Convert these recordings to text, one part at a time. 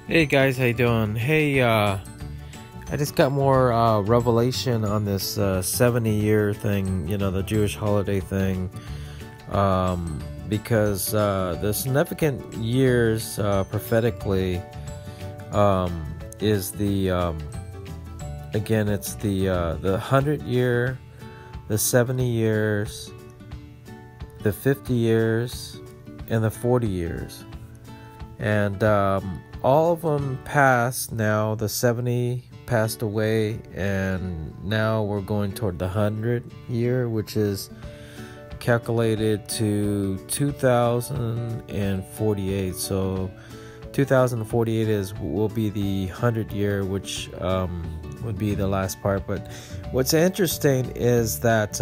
Hey guys, how you doing? Hey, I just got more revelation on this 70-year thing, the Jewish holiday thing, because the significant years prophetically is again, it's the 100-year, the 70 years, the 50 years, and the 40 years. And all of them passed now. The 70 passed away, and now we're going toward the 100 year, which is calculated to 2048. So 2048 will be the 100 year, which would be the last part. But what's interesting is that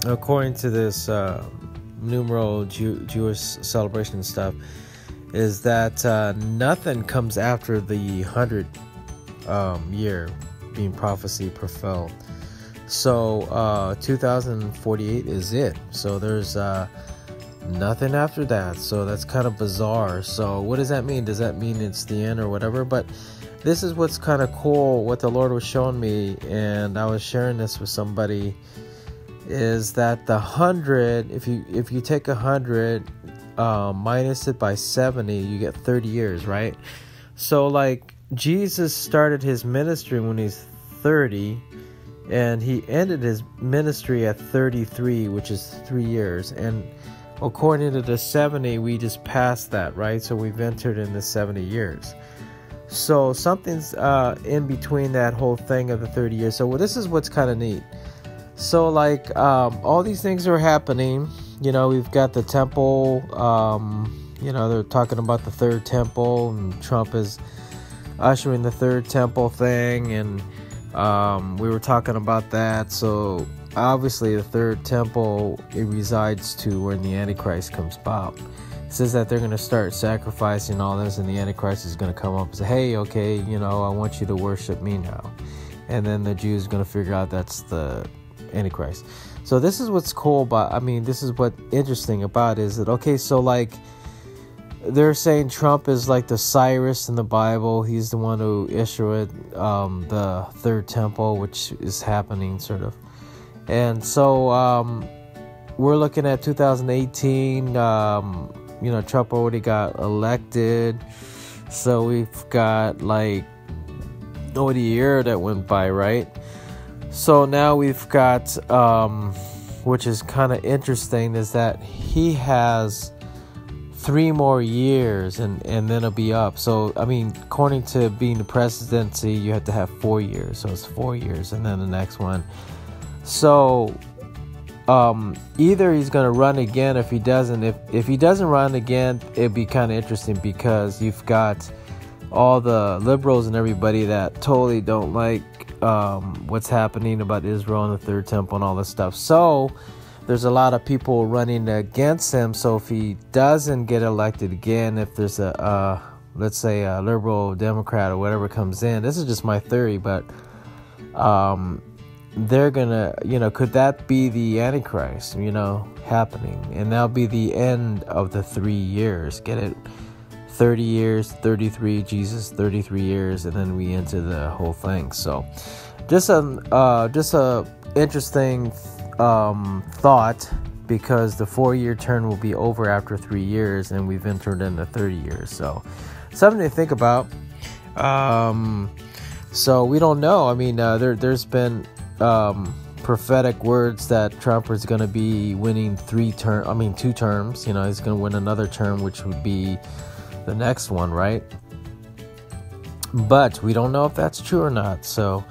according to this numeral Jewish celebration stuff, is that nothing comes after the 100 year being prophecy fulfilled. So 2048 is it. So there's nothing after that. So that's kind of bizarre. So what does that mean? Does that mean it's the end or whatever? But this is what's kind of cool, what the Lord was showing me, and I was sharing this with somebody, is that the 100, if you take 100 minus it by 70, you get 30 years, right? So like Jesus started his ministry when he's 30, and he ended his ministry at 33, which is 3 years. And according to the 70, we just passed that, right? So we've entered in the 70 years. So something's in between that whole thing of the 30 years. So this is what's kind of neat. So like all these things are happening. We've got the temple, they're talking about the third temple, and Trump is ushering the third temple thing, and we were talking about that. So obviously the third temple, it resides to when the Antichrist comes about. It says that they're going to start sacrificing all this, and the Antichrist is going to come up and say, hey, okay, I want you to worship me now. And then the Jews are going to figure out that's the Antichrist. So this is what's cool about, this is what interesting about is that, okay, so like they're saying Trump is like the Cyrus in the Bible. He's the one who issued the third temple, which is happening sort of. And so we're looking at 2018. Trump already got elected. So we've got like already a year that went by, right? So now we've got, which is kind of interesting, is that he has 3 more years and then it'll be up. So, according to being the presidency, you have to have 4 years. So it's 4 years and then the next one. So either he's going to run again. If he doesn't, if he doesn't run again, it'd be kind of interesting, because you've got all the liberals and everybody that totally don't like what's happening about Israel and the third temple and all this stuff. So there's a lot of people running against him. So if he doesn't get elected again, if there's a let's say a liberal Democrat or whatever comes in, this is just my theory, but they're gonna, could that be the Antichrist, happening? And that'll be the end of the 3 years. Get it? 30 years, 33, Jesus, 33 years, and then we enter the whole thing. So just a interesting thought, because the 4-year term will be over after 3 years, and we've entered into 30 years. So something to think about. So we don't know. There's been prophetic words that Trump is going to be winning 2 terms. He's going to win another term, which would be the next one, right? But we don't know if that's true or not. So,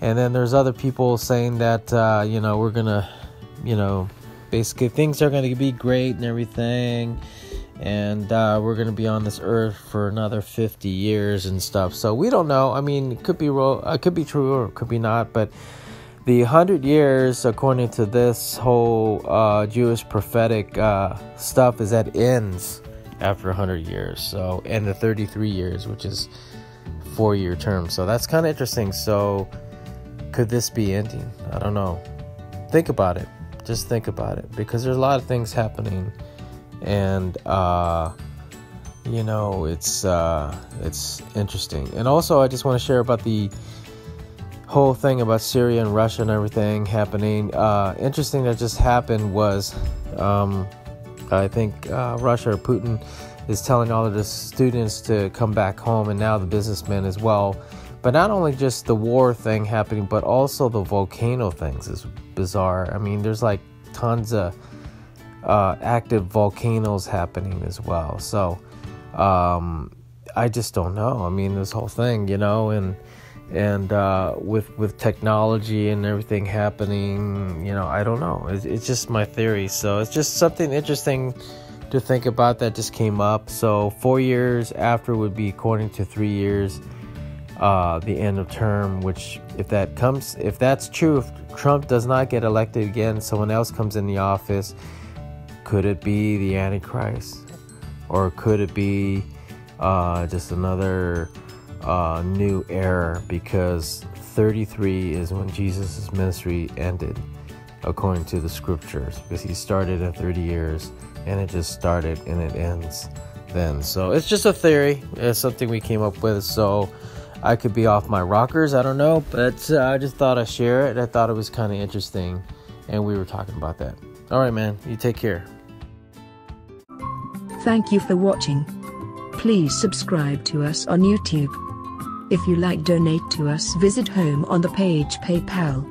and then there's other people saying that we're gonna, basically things are gonna be great and everything, and we're gonna be on this earth for another 50 years and stuff. So we don't know. It could be it could be true or it could be not. But the 100 years, according to this whole Jewish prophetic stuff, is that ends after 100 years. So, and the 33 years, which is 4-year term. So that's kind of interesting. So could this be ending? I don't know. Think about it. Just think about it, because there's a lot of things happening, and it's interesting. And also, I just want to share about the whole thing about Syria and Russia and everything happening. Interesting that just happened was, I think Russia or Putin is telling all of the students to come back home, and now the businessmen as well. But not only just the war thing happening, but also the volcano things is bizarre. I mean, there's like tons of active volcanoes happening as well. So I just don't know. I mean, this whole thing, and with technology and everything happening, I don't know. It's just my theory. So it's just something interesting to think about that just came up. So 4 years after would be according to 3 years, the end of term, which if that's true, if Trump does not get elected again, someone else comes in the office, could it be the Antichrist? Or could it be just another new era? Because 33 is when Jesus' ministry ended, according to the scriptures. Because he started at 30 years, and it just started and it ends then. So it's just a theory. It's something we came up with. So I could be off my rockers. I don't know. But I just thought I'd share it. I thought it was kind of interesting. And we were talking about that. All right, man. You take care. Thank you for watching. Please subscribe to us on YouTube. If you like, donate to us, visit home on the page PayPal.